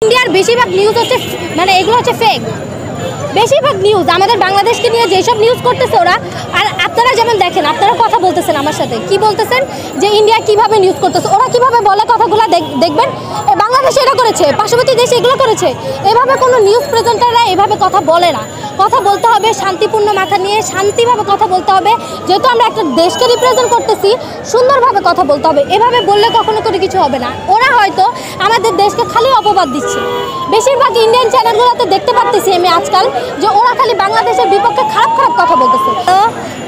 ইন্ডিয়ার বেশিরভাগ নিউজ হচ্ছে মানে এগুলো হচ্ছে ফেক। বেশিরভাগ নিউজ আমাদের বাংলাদেশকে নিয়ে যেসব নিউজ করতেছে ওরা, আর আপনারা যেমন দেখেন, আপনারা কথা বলতেছেন আমার সাথে, কি বলতেছেন যে ইন্ডিয়া কিভাবে নিউজ করতেছে, ওরা কিভাবে বলে কথাগুলো দেখবেন বাংলাদেশে এটা করেছে, পার্শ্ববর্তী দেশে এগুলো করেছে। এভাবে কোনো নিউজ প্রেজেন্টাররা এভাবে কথা বলে না। কথা বলতে হবে শান্তিপূর্ণ মাথা নিয়ে, শান্তিভাবে কথা বলতে হবে। যেহেতু আমরা একটা দেশকে রিপ্রেজেন্ট করতেছি, সুন্দরভাবে কথা বলতে হবে। এভাবে বললে কখনো কোনো কিছু হবে না। ওরা হয়তো আমাদের দেশকে খালি অপবাদ দিচ্ছে। বেশিরভাগ ইন্ডিয়ান চ্যানেলগুলোতে দেখতে পাচ্ছি আমি আজকাল যে ওরা খালি বাংলাদেশের বিপক্ষে খারাপ খারাপ কথা বলতেছে। তো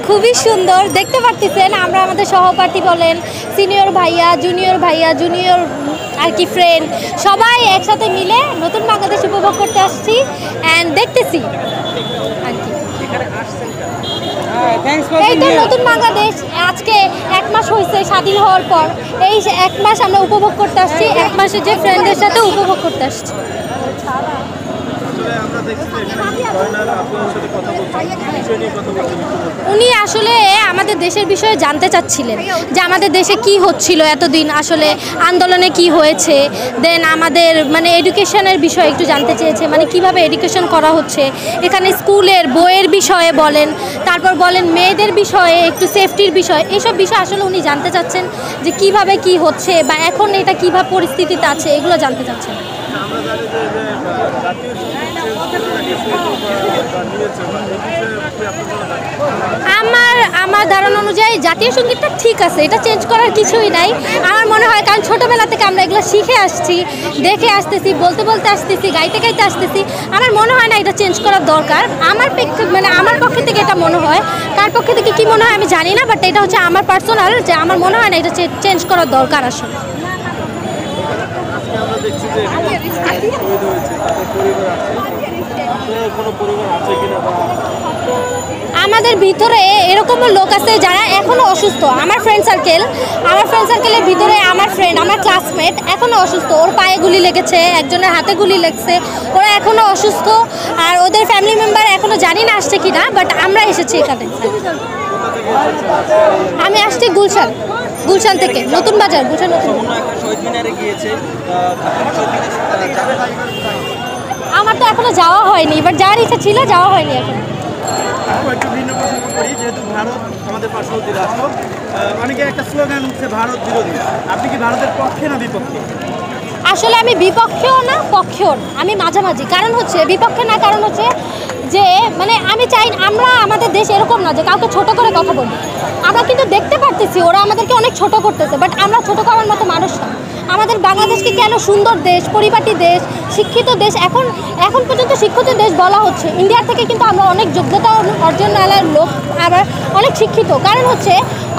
খুবই সুন্দর দেখতে পারতেছেন, আমরা আমাদের সহপাঠী বলেন, সিনিয়র ভাইয়া, জুনিয়র আর কি ফ্রেন্ড, সবাই একসাথে মিলে নতুন বাংলাদেশ উপভোগ করতে আসছি অ্যান্ড দেখতেছি আর কি। এই তো নতুন বাংলাদেশ আজকে 1 মাস হয়েছে স্বাধীন হওয়ার পর। এই 1 মাস আমরা উপভোগ করতে আসছি, 1 মাসে যে ফ্রেন্ডের সাথে উপভোগ করতে আসছি। উনি আসলে আমাদের দেশের বিষয়ে জানতে চাচ্ছিলেন যে আমাদের দেশে কি হচ্ছিল এতদিন, আসলে আন্দোলনে কি হয়েছে, দেন আমাদের মানে এডুকেশনের বিষয়ে একটু জানতে চেয়েছে, মানে কিভাবে এডুকেশন করা হচ্ছে এখানে, স্কুলের বইয়ের বিষয়ে বলেন, তারপর বলেন মেয়েদের বিষয়ে, একটু সেফটির বিষয়, এইসব বিষয় আসলে উনি জানতে চাচ্ছেন যে কিভাবে কি হচ্ছে বা এখন এটা কিভাবে পরিস্থিতিতে আছে, এগুলো জানতে চাচ্ছেন। আমার ধারণা অনুযায়ী জাতীয় সঙ্গীতটা ঠিক আছে, এটা চেঞ্জ করার কিছুই নাই আমার মনে হয়। কারণ ছোটোবেলা থেকে আমরা এগুলো শিখে আসছি, দেখে আসতেছি, বলতে আসতেছি, গাইতে আসতেছি। আমার মনে হয় না এটা চেঞ্জ করার দরকার। আমার পক্ষে থেকে এটা মনে হয়। কার পক্ষে থেকে কি মনে হয় আমি জানি না, বাট এটা হচ্ছে আমার পার্সোনাল, যে আমার মনে হয় না এটা চেঞ্জ করার দরকার আসলে। আমাদের ভিতরে এরকমও লোক আছে যারা এখনও অসুস্থ। আমার ফ্রেন্ড সার্কেলের ভিতরে আমার ফ্রেন্ড, আমার ক্লাসমেট এখনও অসুস্থ। ওর পায়ে গুলি লেগেছে, একজনের হাতে গুলি লেগেছে, ওরা এখনও অসুস্থ। আর ওদের ফ্যামিলি মেম্বার এখনও জানি না আসছে কি না, বাট আমরা এসেছি এখানে। আমি আসছি গুলশান থেকে, নতুন বাজার, গুলশান নতুন। আমার তো এখনো যাওয়া হয়নি, বাট যাওয়ার ইচ্ছা ছিল, যাওয়া হয়নি এখন। একটু ভিন্ন প্রসঙ্গ করি, যেহেতু ভারত আমাদের পার্শ্ববর্তী রাষ্ট্র, অনেকে একটা স্লোগান উঠছে ভারত বিরোধী। আপনি কি ভারতের পক্ষে না বিপক্ষে? আসলে আমি বিপক্ষেও না পক্ষেও না, আমি মাঝামাঝি। কারণ হচ্ছে বিপক্ষে না, কারণ হচ্ছে যে মানে আমি চাই আমরা আমাদের দেশ এরকম না যে কাউকে ছোট করে কথা বলি। আমরা কিন্তু দেখতে পারতেছি ওরা আমাদেরকে অনেক ছোট করতেছে, বাট আমরা ছোট করার মতো মানুষ না। আমাদের বাংলাদেশকে কেন সুন্দর দেশ, পরিপাটি দেশ, শিক্ষিত দেশ, এখন পর্যন্ত শিক্ষিত দেশ বলা হচ্ছে। ইন্ডিয়ার থেকে কিন্তু আমরা অনেক যোগ্যতা অর্জনের লোক, আবার অনেক শিক্ষিত। কারণ হচ্ছে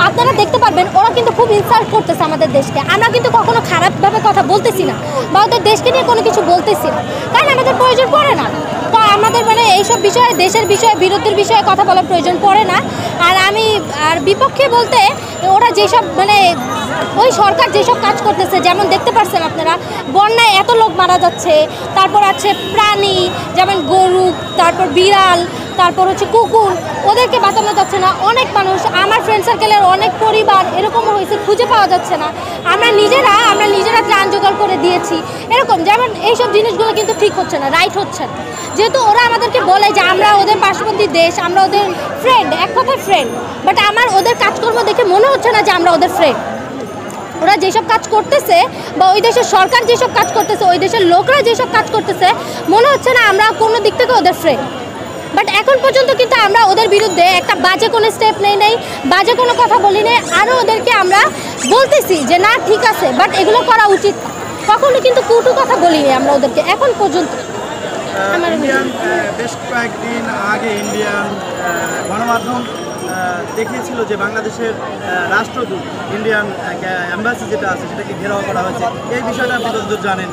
আপনারা দেখতে পারবেন ওরা কিন্তু খুব ইনসাল্ট করতেছে আমাদের দেশকে। আমরা কিন্তু কখনো খারাপভাবে কথা বলতেছি না বা ওদের দেশকে নিয়ে কোনো কিছু বলতেছি না, কারণ আমাদের প্রয়োজন পড়ে না। তো আমাদের মানে এইসব বিষয়ে, দেশের বিষয়ে, বিরোধীর বিষয়ে কথা বলার প্রয়োজন পড়ে না। আর বিপক্ষে বলতে ওরা যেসব মানে ওই সরকার যেসব কাজ করতেছে, যেমন দেখতে পাচ্ছেন আপনারা বন্যায় এত লোক মারা যাচ্ছে, তারপর আছে প্রাণী যেমন গরু, তারপর বিড়াল, তারপর হচ্ছে কুকুর, ওদেরকে বাঁচানো যাচ্ছে না। অনেক মানুষ, আমার ফ্রেন্ড সার্কেলের অনেক পরিবার এরকমও হয়েছে, খুঁজে পাওয়া যাচ্ছে না। আমরা নিজেরা ত্রাণ জোগাড় করে দিয়েছি, এরকম। যেমন এইসব জিনিসগুলো কিন্তু ঠিক হচ্ছে না, রাইট হচ্ছে না। যেহেতু ওরা আমাদেরকে বলে যে আমরা ওদের পার্শ্ববর্তী দেশ, আমরা ওদের ফ্রেন্ড, এক কথায় ফ্রেন্ড, বাট আমার ওদের কাজকর্ম দেখে মনে হচ্ছে না যে আমরা ওদের ফ্রেন্ড। ওরা যেসব কাজ করতেছে বা ওই দেশের সরকার যেসব কাজ করতেছে, ওই দেশের লোকরা যেসব কাজ করতেছে, মনে হচ্ছে না আমরা কোনো দিক থেকে ওদের ফ্রেন্ড। বাট এখন পর্যন্ত কিন্তু আমরা ওদের বিরুদ্ধে একটা বাজে কোনো স্টেপ নেই, বাজে কোনো কথা বলি নেই। আরও ওদেরকে আমরা বলতেছি যে না ঠিক আছে, বাট এগুলো করা উচিত। কখনো কিন্তু কটু কথা বলিনি আমরা ওদেরকে এখন পর্যন্ত। বেশ কয়েকদিন আগে ইন্ডিয়ান গণমাধ্যম দেখিয়েছিল যে বাংলাদেশের রাষ্ট্রদূত, ইন্ডিয়ান এম্বাসি যেটা আছে সেটাকে ঘেরাও করা হয়েছে। এই বিষয়টা আপনি যতদূর জানেন।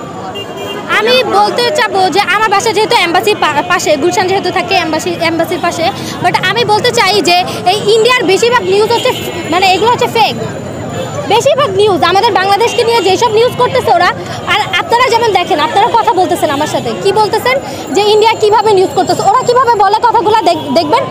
আমি বলতে চাবো যে আমার বাসা যেহেতু এম্বাসির পাশে, গুলশান যেহেতু থাকে এম্বাসির পাশে, বাট আমি বলতে চাই যে এই ইন্ডিয়ার বেশিরভাগ নিউজ হচ্ছে মানে এগুলো হচ্ছে ফেক। বেশিরভাগ নিউজ আমাদের বাংলাদেশকে নিয়ে যেসব নিউজ করতেছে ওরা, আর আপনারা যেমন দেখেন, আপনারা কথা বলতেছেন আমার সাথে, কি বলতেছেন যে ইন্ডিয়া কিভাবে নিউজ করতেছে, ওরা কিভাবে বলে কথাগুলো দেখবেন,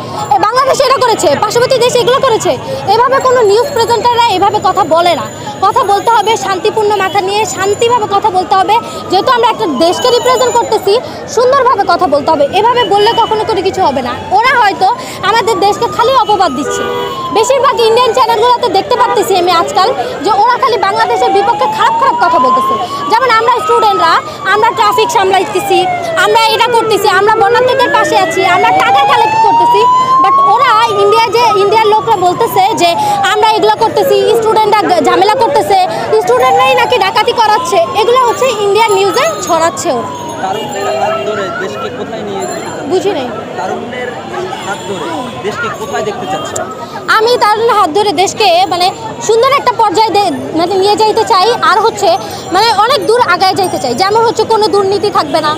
বাংলাদেশ এটা করেছে, পার্শ্ববর্তী দেশ এগুলো করেছে, এভাবে কোনো নিউজ প্রেজেন্টাররা এভাবে কথা বলে না। কথা বলতে হবে শান্তিপূর্ণ মাথা নিয়ে, শান্তিভাবে কথা বলতে হবে। যেহেতু আমরা একটা দেশকে রিপ্রেজেন্ট করতেছি, সুন্দরভাবে কথা বলতে হবে। এভাবে বললে কখনো করে কিছু হবে না। ওরা হয়তো আমাদের দেশকে খালি অপবাদ দিচ্ছে। বেশিরভাগ ইন্ডিয়ান চ্যানেলগুলোতে দেখতে পাচ্ছি আমি আজকাল যে ওরা খালি বাংলাদেশের বিপক্ষে খারাপ খারাপ কথা বলতেছে। যেমন আমরা স্টুডেন্টরা, আমরা ট্রাফিক সামলাইতেছি, আমরা এটা করতেছি, আমরা বন্যার্থীদের পাশে আছি, আমরা টাকা কালেক্ট করতেছি, বাট ওরা ইন্ডিয়ার লোকরা বলতেছে যে আমরা এগুলো করতেছি, স্টুডেন্টরা ঝামেলা করতেছে, স্টুডেন্টরাই নাকি ডাকাতি করাচ্ছে। এগুলো হচ্ছে ইন্ডিয়ান নিউজে ছড়াচ্ছে ওরা। তারুণ্যের হাত ধরে দেশকে কোথায় নিয়ে যেতে চাচ্ছেন? বুঝি নাই। তারুণ্যের এই হাত ধরে দেশকে কোথায় দেখতে চাচ্ছেন? আমি তারুণ্যের হাত ধরে দেশকে মানে সুন্দর একটা পর্যায়ে মানে নিয়ে যাইতে চাই, আর হচ্ছে মানে অনেক দূর আগায় যাইতে চাই। যেমন হচ্ছে কোনো দুর্নীতি থাকবে না,